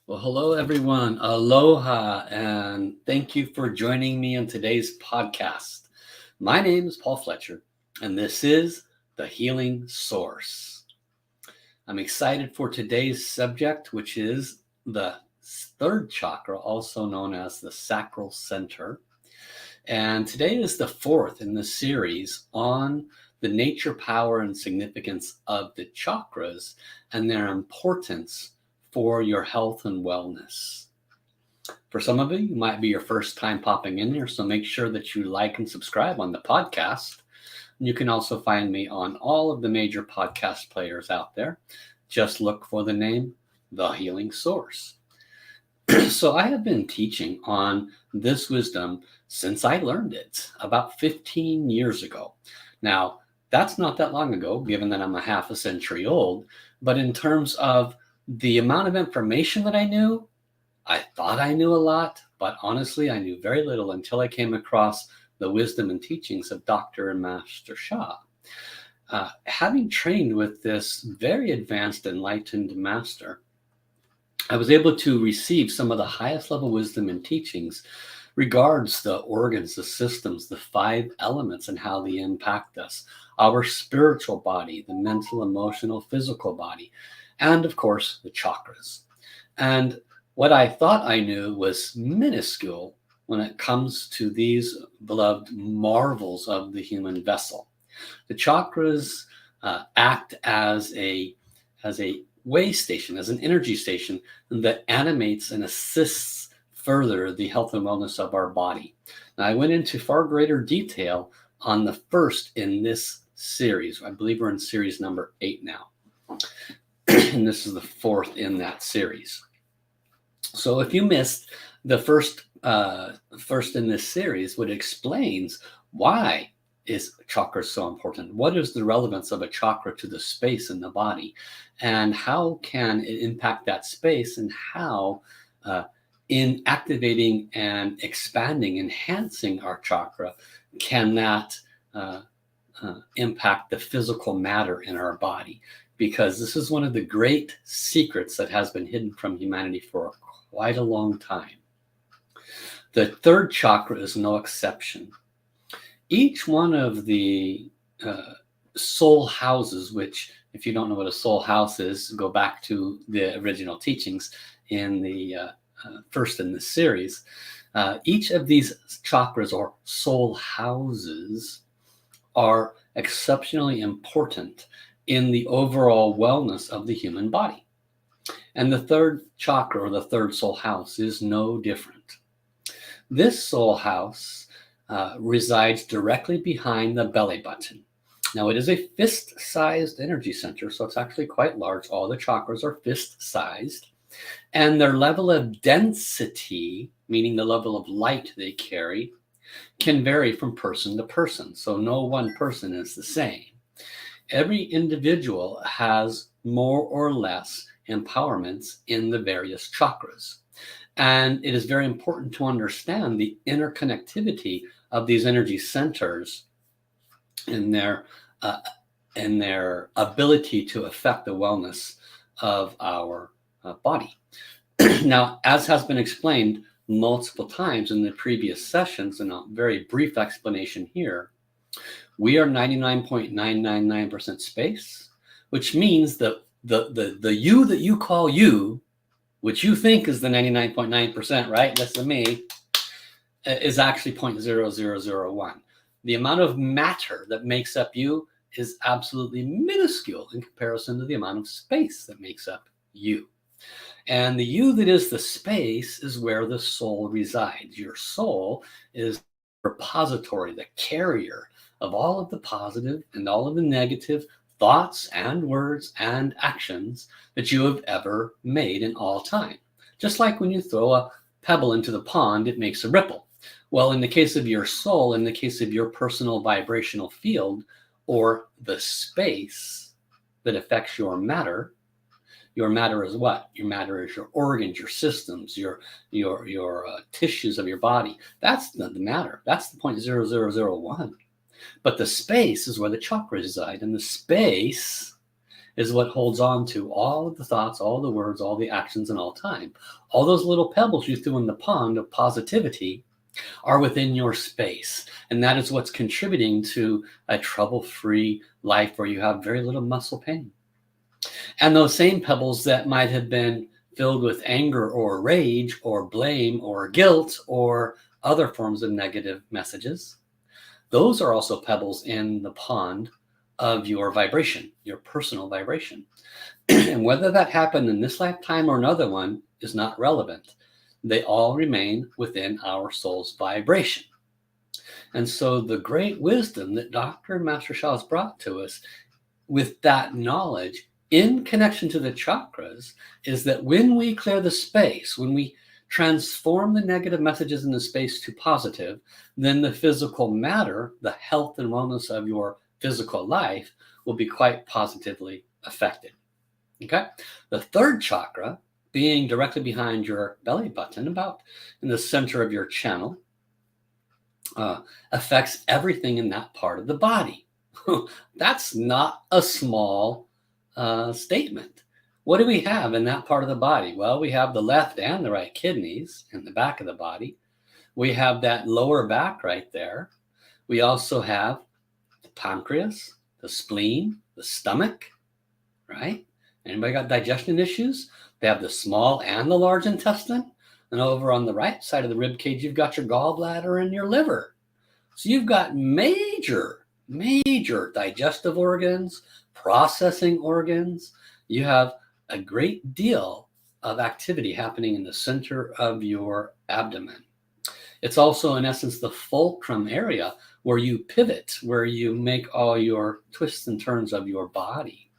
Well, hello everyone. Aloha, and thank you for joining me on today's podcast. My name is Paul Fletcher, and this is The Healing Source. I'm excited for today's subject, which is the third chakra, also known as the sacral center. And today is the fourth in the series on the nature, power, and significance of the chakras and their importance for your health and wellness. For some of you, it might be your first time popping in here, so make sure that you like and subscribe on the podcast. You can also find me on all of the major podcast players out there. Just look for the name The Healing Source. So I have been teaching on this wisdom since I learned it about 15 years ago. Now, that's not that long ago, given that I'm a half a century old, but in terms of the amount of information that I knew, I thought I knew a lot, but honestly, I knew very little until I came across the wisdom and teachings of Dr. and Master Sha. Having trained with this very advanced, enlightened master, I was able to receive some of the highest level wisdom and teachings regards the organs, the systems, the five elements, and how they impact us, our spiritual body, the mental, emotional, physical body, and of course, the chakras. And what I thought I knew was minuscule when it comes to these beloved marvels of the human vessel. The chakras act as a way station, as an energy station that animates and assists further the health and wellness of our body. Now, I went into far greater detail on the first in this series. I believe we're in series number 8 now. And this is the fourth in that series. So if you missed the first in this series, which explains why is chakra so important? What is the relevance of a chakra to the space in the body? And how can it impact that space? And how in activating and expanding, enhancing our chakra, can that impact the physical matter in our body? Because this is one of the great secrets that has been hidden from humanity for quite a long time. The third chakra is no exception. Each one of the soul houses, which if you don't know what a soul house is, go back to the original teachings in the first in this series. Each of these chakras or soul houses are exceptionally important in the overall wellness of the human body. And the third chakra, or the third soul house, is no different. This soul house resides directly behind the belly button. Now, it is a fist-sized energy center, so it's actually quite large. All the chakras are fist-sized, and their level of density, meaning the level of light they carry, can vary from person to person. So no one person is the same. Every individual has more or less empowerments in the various chakras. And it is very important to understand the interconnectivity of these energy centers in their ability to affect the wellness of our body. Now, as has been explained multiple times in the previous sessions, and a very brief explanation here, we are 99.999% space, which means that the you that you call you, which you think is the 99.9%, right? That's the me, is actually 0.0001. The amount of matter that makes up you is absolutely minuscule in comparison to the amount of space that makes up you. And the you that is the space is where the soul resides. Your soul is the repository, the carrier of all of the positive and all of the negative thoughts and words and actions that you have ever made in all time. Just like when you throw a pebble into the pond, it makes a ripple. Well, in the case of your soul, in the case of your personal vibrational field, or the space that affects your matter is what? Your matter is your organs, your systems, your tissues of your body. That's the matter. That's the 0.0001. But the space is where the chakras reside, and the space is what holds on to all of the thoughts, all the words, all the actions, and all time. All those little pebbles you threw in the pond of positivity are within your space. And that is what's contributing to a trouble-free life where you have very little muscle pain. And those same pebbles that might have been filled with anger or rage or blame or guilt or other forms of negative messages, those are also pebbles in the pond of your vibration, your personal vibration. And whether that happened in this lifetime or another one is not relevant. They all remain within our soul's vibration. And so the great wisdom that Dr. and Master Sha has brought to us with that knowledge in connection to the chakras is that when we clear the space, when we transform the negative messages in the space to positive, then the physical matter, the health and wellness of your physical life will be quite positively affected. Okay? The third chakra, being directly behind your belly button, about in the center of your channel, affects everything in that part of the body. That's not a small statement. What do we have in that part of the body? Well, we have the left and the right kidneys in the back of the body. We have that lower back right there. We also have the pancreas, the spleen, the stomach, right? Anybody got digestion issues? They have the small and the large intestine. And over on the right side of the rib cage, you've got your gallbladder and your liver. So you've got major digestive organs, processing organs. You have a great deal of activity happening in the center of your abdomen. It's also, in essence, the fulcrum area where you pivot, where you make all your twists and turns of your body.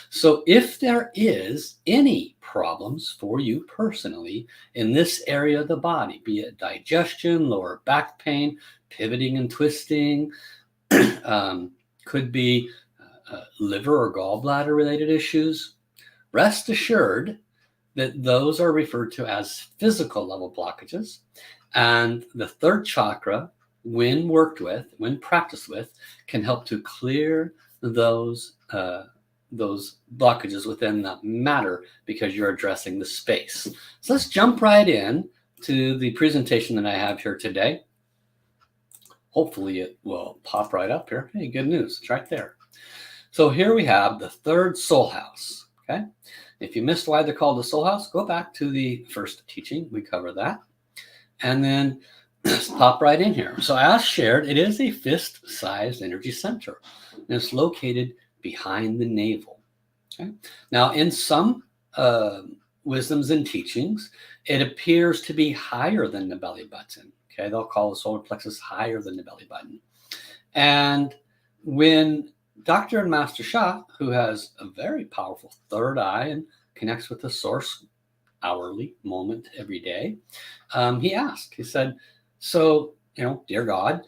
So if there is any problems for you personally in this area of the body, be it digestion, lower back pain, pivoting and twisting, could be liver or gallbladder related issues, rest assured that those are referred to as physical level blockages. And the third chakra, when worked with, when practiced with, can help to clear those blockages within the matter because you're addressing the space. So let's jump right in to the presentation that I have here today. Hopefully it will pop right up here. Hey, good news, it's right there. So here we have the third soul house, okay? If you missed why they're called the soul house, go back to the first teaching, we cover that. And then let's pop right in here. So as shared, it is a fist-sized energy center, and it's located behind the navel, okay? Now, in some wisdoms and teachings, it appears to be higher than the belly button, okay? They'll call the solar plexus higher than the belly button. And when Dr. and Master Sha, who has a very powerful third eye and connects with the source hourly, moment, every day, he asked, he said, so, dear God,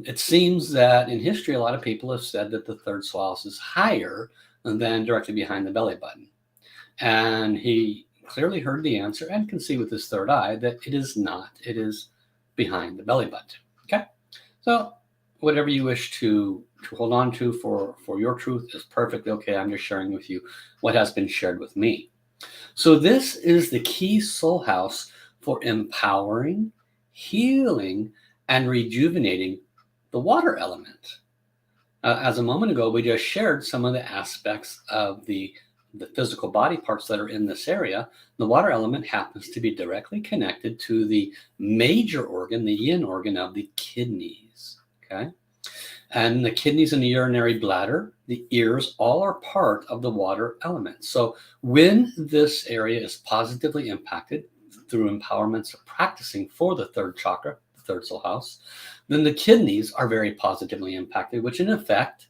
it seems that in history, a lot of people have said that the third soul house is higher than directly behind the belly button. And he clearly heard the answer and can see with his third eye that it is not. It is behind the belly button. Okay? So whatever you wish to hold on to for your truth is perfectly okay. I'm just sharing with you what has been shared with me. So this is the key soul house for empowering, healing, and rejuvenating the water element. As a moment ago, we just shared some of the aspects of the physical body parts that are in this area. The water element happens to be directly connected to the major organ, the yin organ of the kidneys, okay? And the kidneys and the urinary bladder, the ears, all are part of the water element. So when this area is positively impacted through empowerments of practicing for the third chakra, the third soul house, then the kidneys are very positively impacted, which in effect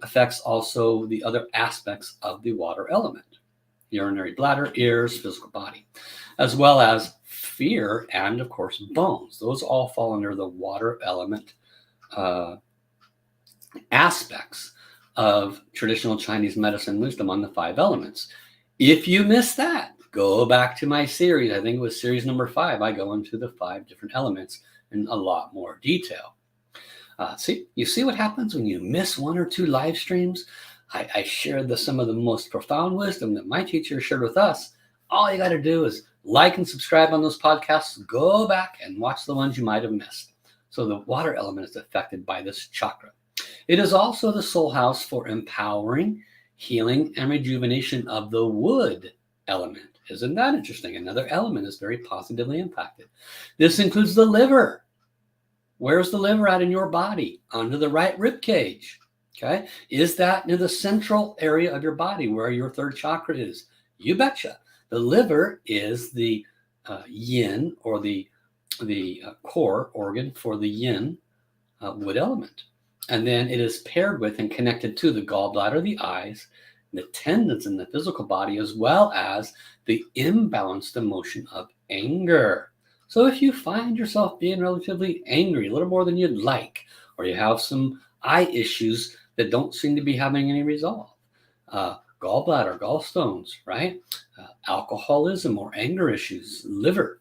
affects also the other aspects of the water element, urinary bladder, ears, physical body, as well as fear and, of course, bones. Those all fall under the water element aspects of traditional Chinese medicine wisdom on the 5 elements. If you missed that, go back to my series. I think it was series number 5. I go into the 5 different elements in a lot more detail. You see what happens when you miss 1 or 2 live streams? I shared some of the most profound wisdom that my teacher shared with us. All you got to do is like and subscribe on those podcasts. Go back and watch the ones you might have missed. So the water element is affected by this chakra. It is also the soul house for empowering, healing, and rejuvenation of the wood element. Isn't that interesting? Another element is very positively impacted. This includes the liver. Where's the liver at in your body? Under the right rib cage. Okay. Is that near the central area of your body where your third chakra is? You betcha. The liver is the yin, or the core organ for the yin wood element. And then it is paired with and connected to the gallbladder, the eyes, the tendons in the physical body, as well as the imbalanced emotion of anger. So if you find yourself being relatively angry, a little more than you'd like, or you have some eye issues that don't seem to be having any resolve, gallbladder, gallstones, right? Alcoholism or anger issues, liver.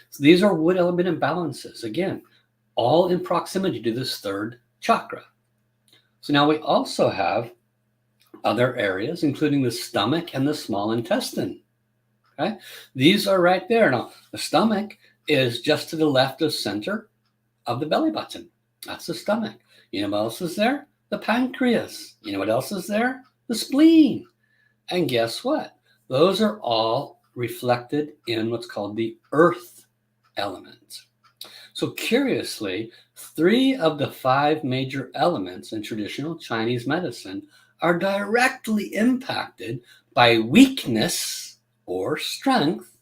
So these are wood element imbalances. Again, all in proximity to this third chakra. So now we also have other areas, including the stomach and the small intestine. Okay, these are right there. Now, the stomach is just to the left of center of the belly button. That's the stomach. You know what else is there? The pancreas. You know what else is there? The spleen. And guess what? Those are all reflected in what's called the earth element. So curiously, 3 of the 5 major elements in traditional Chinese medicine are directly impacted by weakness or strength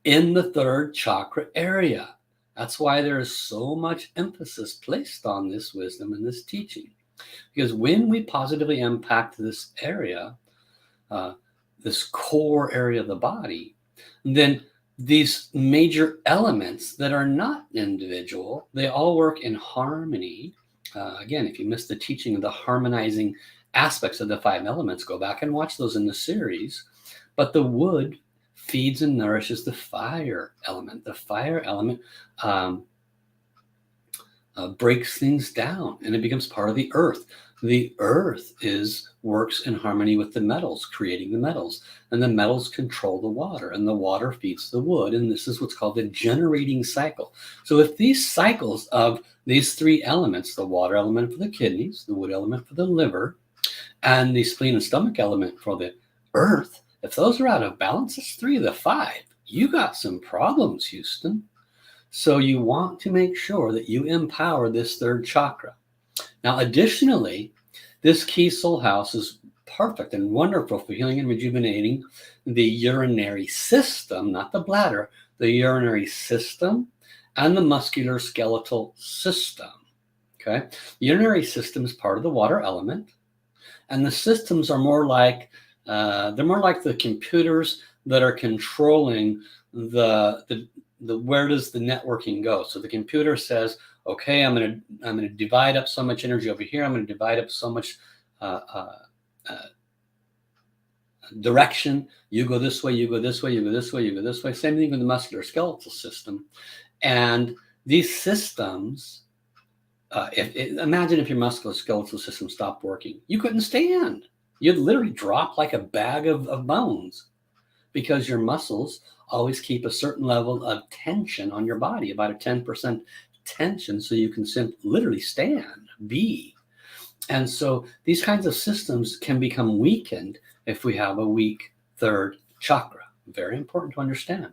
in the third chakra area. That's why there is so much emphasis placed on this wisdom and this teaching. Because when we positively impact this area, this core area of the body, then these major elements that are not individual, they all work in harmony. Again, if you missed the teaching of the harmonizing aspects of the 5 elements, go back and watch those in the series. But the wood feeds and nourishes the fire element. The fire element breaks things down, and it becomes part of the earth. The earth works in harmony with the metals, creating the metals, and the metals control the water, and the water feeds the wood, and this is what's called the generating cycle. So if these cycles of these 3 elements, the water element for the kidneys, the wood element for the liver, and the spleen and stomach element for the earth, if those are out of balance, it's 3 of the 5. You got some problems, Houston. So you want to make sure that you empower this third chakra. Now, additionally, this key soul house is perfect and wonderful for healing and rejuvenating the urinary system, not the bladder, the urinary system and the musculoskeletal system. Okay, the urinary system is part of the water element, and the systems are more like the computers that are controlling the where does the networking go. So the computer says, okay, I'm going to divide up so much energy over here. I'm going to divide up so much direction. You go this way, you go this way, you go this way, you go this way. Same thing with the musculoskeletal system. And these systems, imagine if your musculoskeletal system stopped working. You couldn't stand. You'd literally drop like a bag of bones, because your muscles always keep a certain level of tension on your body, about a 10% tension, so you can literally stand, be. And so these kinds of systems can become weakened if we have a weak third chakra. Very important to understand.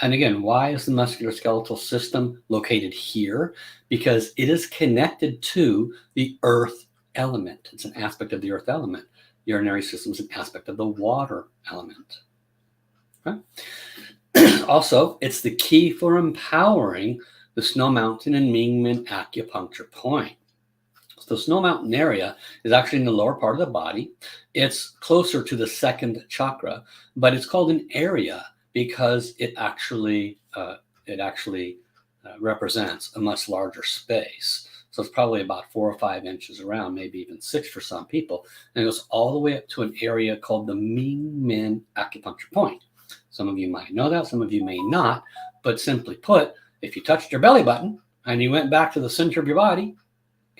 And again, why is the musculoskeletal system located here? Because it is connected to the earth element. It's an aspect of the earth element. Urinary system is an aspect of the water element. Okay. Also, it's the key for empowering the Snow Mountain and Mingmen acupuncture point. So the Snow Mountain area is actually in the lower part of the body. It's closer to the second chakra, but it's called an area because it actually represents a much larger space. So it's probably about 4 or 5 inches around, maybe even 6 for some people. And it goes all the way up to an area called the Mingmen acupuncture point. Some of you might know that, some of you may not. But simply put, if you touched your belly button and you went back to the center of your body,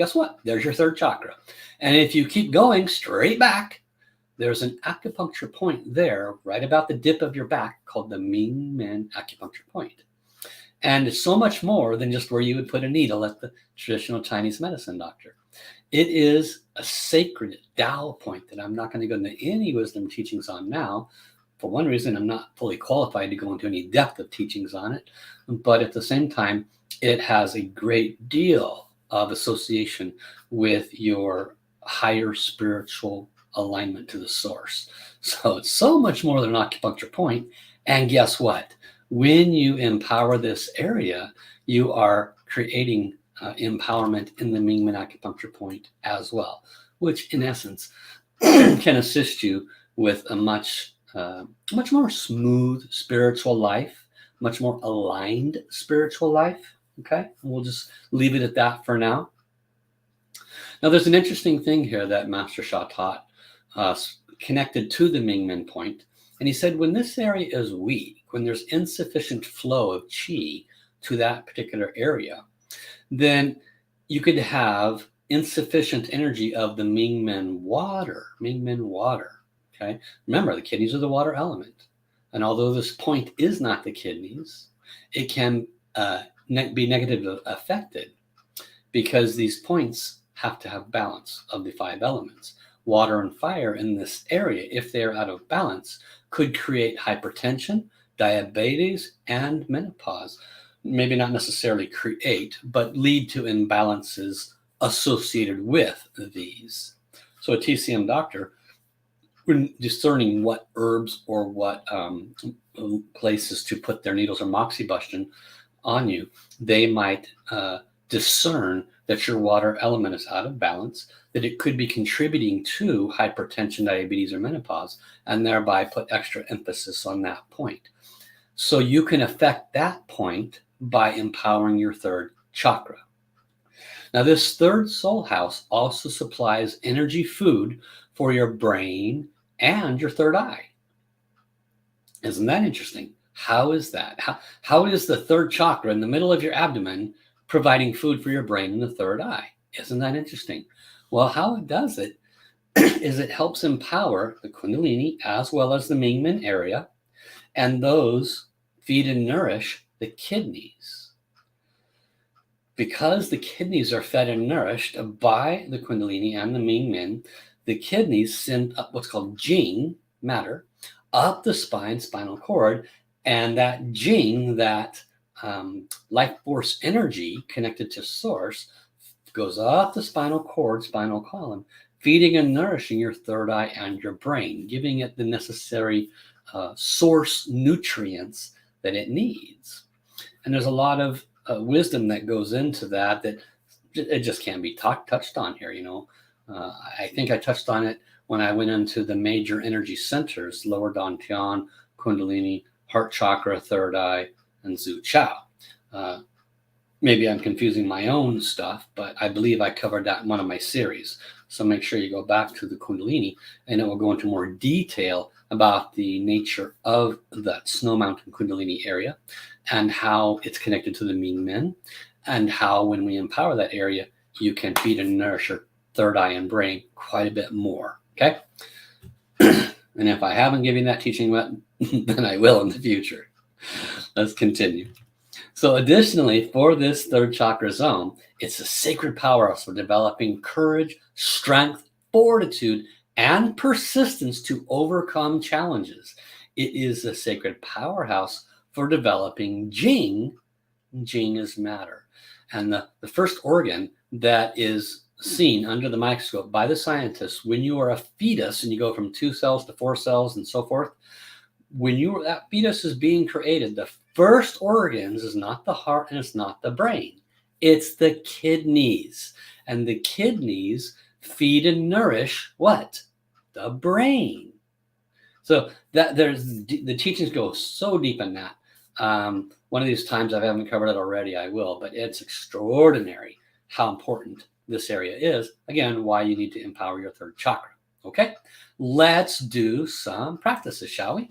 guess what? There's your third chakra. And if you keep going straight back, there's an acupuncture point there, right about the dip of your back, called the Ming Men acupuncture point. And it's so much more than just where you would put a needle at the traditional Chinese medicine doctor. It is a sacred Tao point that I'm not going to go into any wisdom teachings on now. For one reason, I'm not fully qualified to go into any depth of teachings on it. But at the same time, it has a great deal of association with your higher spiritual alignment to the source. So it's so much more than an acupuncture point. And guess what? When you empower this area, you are creating empowerment in the Mingmen acupuncture point as well, which in essence can assist you with a much more smooth spiritual life, much more aligned spiritual life. Okay, we'll just leave it at that for now. Now, there's an interesting thing here that Master Sha taught us connected to the Mingmen point. And he said, when this area is weak, when there's insufficient flow of qi to that particular area, then you could have insufficient energy of the Mingmen water. Okay. Remember, the kidneys are the water element. And although this point is not the kidneys, it can be negatively affected because these points have to have balance of the 5 elements. Water and fire in this area, if they are out of balance, could create hypertension, diabetes, and menopause. Maybe not necessarily create, but lead to imbalances associated with these. So a TCM doctor, when discerning what herbs or what places to put their needles or moxibustion on you, they might discern that your water element is out of balance, that it could be contributing to hypertension, diabetes, or menopause, and thereby put extra emphasis on that point. So you can affect that point by empowering your third chakra. Now, this third soul house also supplies energy food for your brain and your third eye. Isn't that interesting? How is that? How is the third chakra in the middle of your abdomen providing food for your brain and the third eye? Isn't that interesting? Well, how it does it is it helps empower the Kundalini as well as the Mingmen area, and those feed and nourish the kidneys. Because the kidneys are fed and nourished by the Kundalini and the Mingmen, the kidneys send up what's called Jing, matter, up the spinal cord, and that Jing, that life force energy connected to source, goes up the spinal cord, spinal column, feeding and nourishing your third eye and your brain, giving it the necessary source nutrients that it needs. And there's a lot of wisdom that goes into that it just can't be touched on here. I think I touched on it when I went into the major energy centers: lower dantian, Kundalini, heart chakra, third eye, and Zhu Chao. Maybe I'm confusing my own stuff, but I believe I covered that in one of my series. So make sure you go back to the Kundalini, and it will go into more detail about the nature of that Snow Mountain Kundalini area and how it's connected to the Mingmen, and how when we empower that area, you can feed and nourish your third eye and brain quite a bit more. Okay? And if I haven't given that teaching yet, then I will in the future. Let's continue. So additionally, for this third chakra zone, it's a sacred powerhouse for developing courage, strength, fortitude, and persistence to overcome challenges. It is a sacred powerhouse for developing Jing. Jing is matter. And the first organ that is seen under the microscope by the scientists when you are a fetus and you go from 2 cells to 4 cells and so forth, when that fetus is being created, the first organs is not the heart and it's not the brain. It's the kidneys. And the kidneys feed and nourish what? The brain. So that the teachings go so deep in that. One of these times, if I haven't covered it already, I will, but it's extraordinary how important this area is. Again, why you need to empower your third chakra. Okay, let's do some practices, shall we?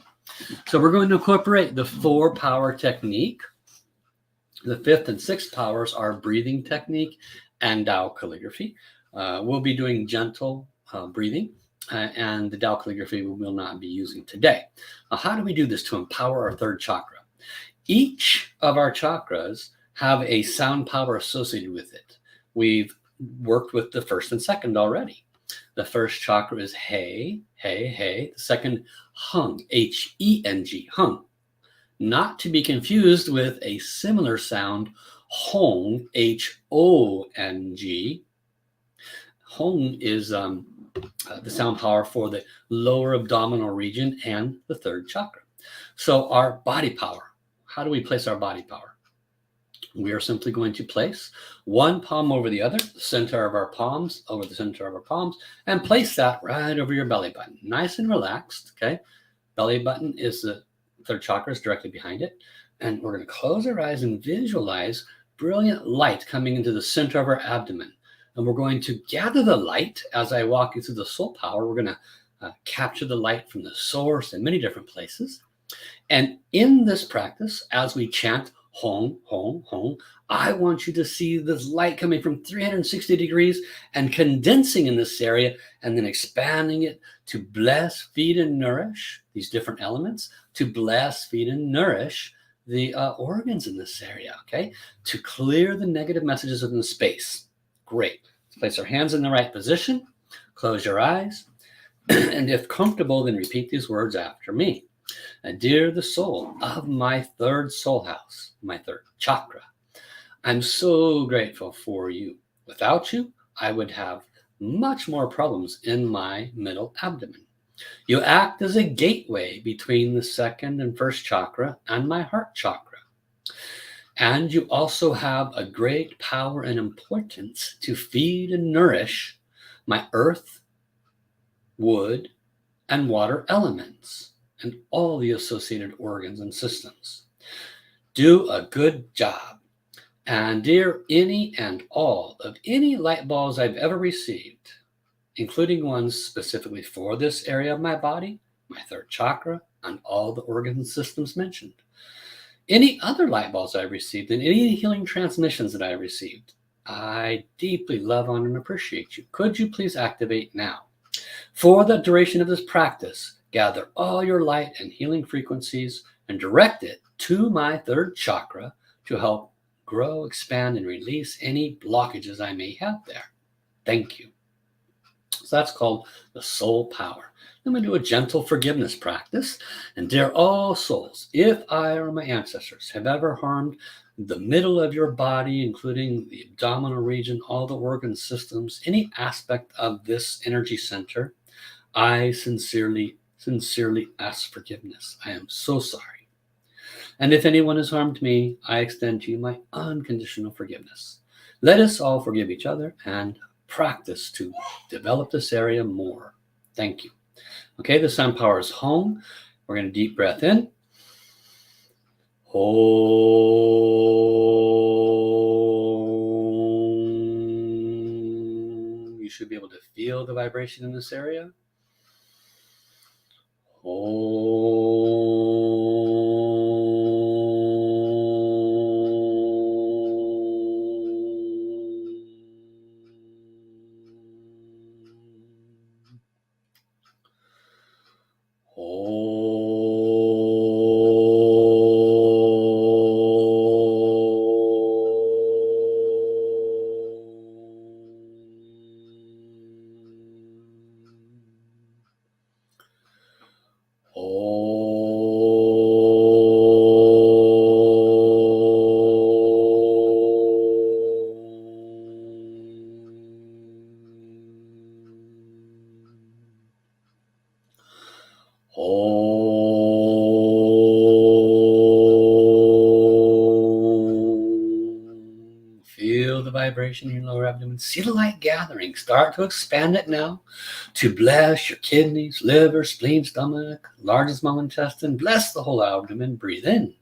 So we're going to incorporate the 4 power technique. The 5th and 6th powers are breathing technique and Tao calligraphy. We'll be doing gentle breathing, and the Tao calligraphy we will not be using today. How do we do this to empower our third chakra? Each of our chakras have a sound power associated with it. We've worked with the first and second already. The first chakra is He, He, He. The second, Hung, H-E-N-G, Hung. Not to be confused with a similar sound, Hong, H-O-N-G. Hong is the sound power for the lower abdominal region and the third chakra. So our body power, how do we place our body power? We are simply going to place one palm over the other, the center of our palms over the center of our palms, and place that right over your belly button. Nice and relaxed, okay? Belly button is the third chakra is directly behind it. And we're going to close our eyes and visualize brilliant light coming into the center of our abdomen. And we're going to gather the light as I walk you through the soul power. We're going to capture the light from the source in many different places. And in this practice, as we chant Hong, Hong, Hong, I want you to see this light coming from 360 degrees and condensing in this area and then expanding it to bless, feed, and nourish these different elements, to bless, feed, and nourish the organs in this area, okay? To clear the negative messages in the space. Great. Let's place our hands in the right position. Close your eyes. And if comfortable, then repeat these words after me. Dear the soul of my third soul house, my third chakra, I'm so grateful for you. Without you, I would have much more problems in my middle abdomen. You act as a gateway between the second and first chakra and my heart chakra. And you also have a great power and importance to feed and nourish my earth, wood, and water elements and all the associated organs and systems. Do a good job. And dear any and all of any light balls I've ever received, including ones specifically for this area of my body, my third chakra, and all the organs and systems mentioned. Any other light balls I've received and any healing transmissions that I received, I deeply love, honor, and appreciate you. Could you please activate now? For the duration of this practice, gather all your light and healing frequencies and direct it to my third chakra to help grow, expand, and release any blockages I may have there. Thank you. So that's called the soul power. Then we do a gentle forgiveness practice. And dear all souls, if I or my ancestors have ever harmed the middle of your body, including the abdominal region, all the organ systems, any aspect of this energy center, I sincerely ask forgiveness. I am so sorry. And if anyone has harmed me, I extend to you my unconditional forgiveness. Let us all forgive each other and practice to develop this area more. Thank you. Okay, the sound power is home. We're going to deep breath in. Home. You should be able to feel the vibration in this area. Feel the vibration in your lower abdomen. See the light gathering. Start to expand it now to bless your kidneys, liver, spleen, stomach, large and small intestine. Bless the whole abdomen. Breathe in.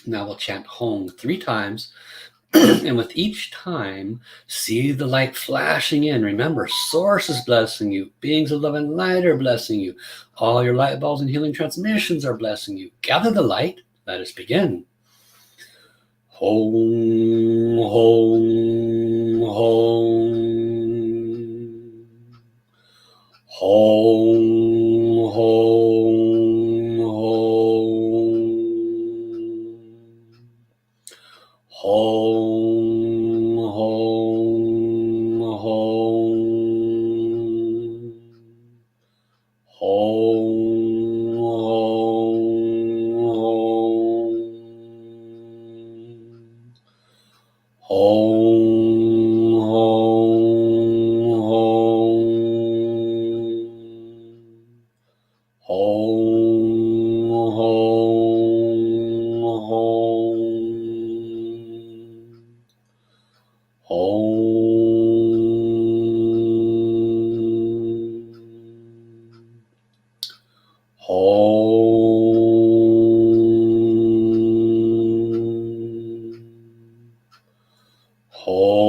Now we'll chant Hong 3 times. And with each time, see the light flashing in. Remember, Source is blessing you. Beings of love and light are blessing you. All your light balls and healing transmissions are blessing you. Gather the light. Let us begin. Hong, Hong, Hong. Hong, Hong, Hong. Hong, Hong, Hong. Hong, Hong, Hong. Hong, Hong, Hong. Hong, Hong.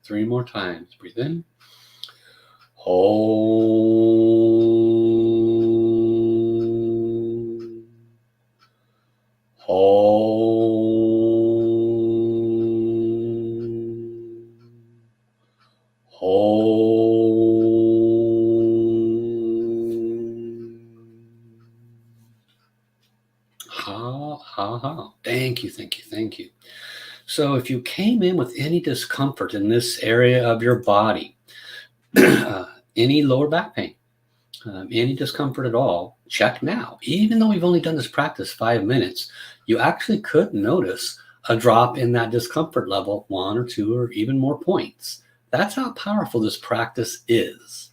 3 more times. Breathe in. Hong. Hong. Hong. Ha, ha, ha. Thank you, thank you, thank you. So if you came in with any discomfort in this area of your body, any lower back pain, any discomfort at all, check now. Even though we've only done this practice 5 minutes, you actually could notice a drop in that discomfort level, 1 or 2 or even more points. That's how powerful this practice is.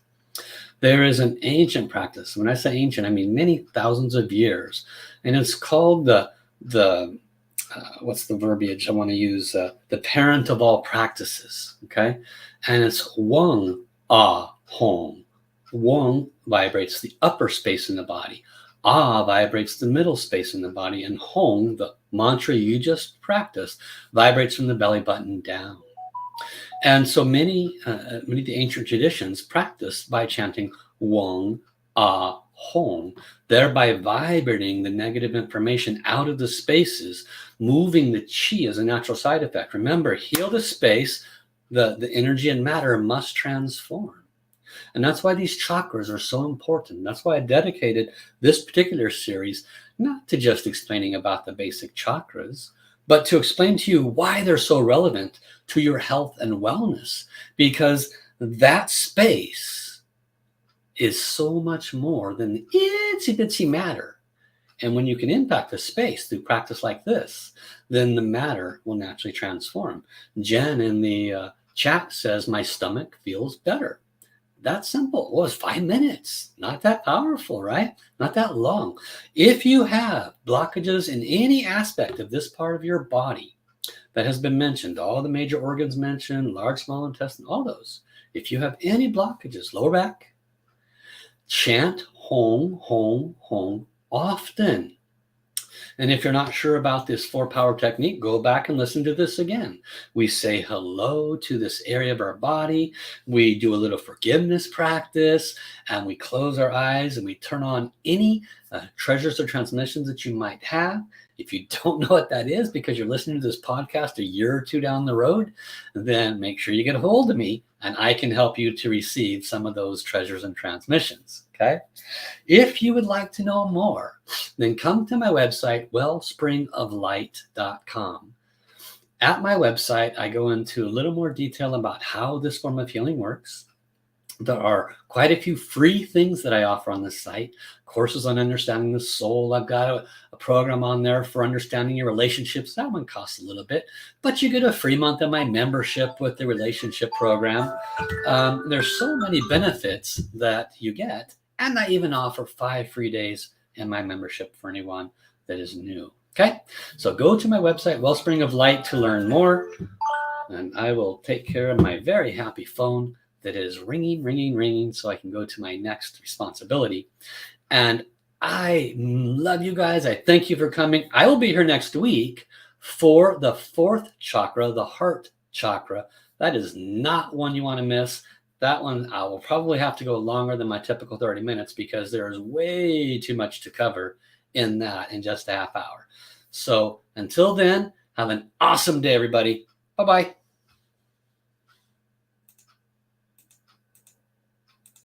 There is an ancient practice. When I say ancient, I mean many thousands of years. And it's called what's the verbiage I want to use? The parent of all practices, okay? And it's Wang Ah Hong. Wang vibrates the upper space in the body. Ah vibrates the middle space in the body. And Hong, the mantra you just practiced, vibrates from the belly button down. And so many of the ancient traditions practiced by chanting Wang Ah Hong, thereby vibrating the negative information out of the spaces, moving the chi as a natural side effect. Remember, heal the space, the energy and matter must transform. And that's why these chakras are so important. That's why I dedicated this particular series not to just explaining about the basic chakras, but to explain to you why they're so relevant to your health and wellness, because that space is so much more than the itsy bitsy matter. And when you can impact the space through practice like this, then the matter will naturally transform. Jen in the chat says, my stomach feels better. That's simple. Well, it's 5 minutes. Not that powerful, right? Not that long. If you have blockages in any aspect of this part of your body that has been mentioned, all the major organs mentioned, large, small intestine, all those. If you have any blockages, lower back, chant Hong, Hong, Hong often. And if you're not sure about this 4-power technique, go back and listen to this again. We say hello to this area of our body. We do a little forgiveness practice, and we close our eyes and we turn on any treasures or transmissions that you might have. If you don't know what that is because you're listening to this podcast a year or 2 down the road, then make sure you get a hold of me and I can help you to receive some of those treasures and transmissions. Okay. If you would like to know more, then come to my website, wellspringoflight.com. At my website, I go into a little more detail about how this form of healing works. There are quite a few free things that I offer on this site. Courses on understanding the soul. I've got a program on there for understanding your relationships. That one costs a little bit, but you get a free month of my membership with the relationship program. There's so many benefits that you get. And I even offer 5 free days in my membership for anyone that is new Okay, so go to my website, Wellspring of Light, to learn more, and I will take care of my very happy phone that is ringing, ringing, ringing, so I can go to my next responsibility. And I love you guys. I thank you for coming. I will be here next week for the fourth chakra, the heart chakra. That is not one you want to miss. That one, I will probably have to go longer than my typical 30 minutes because there is way too much to cover in that in just a half hour. So until then, have an awesome day, everybody. Bye-bye.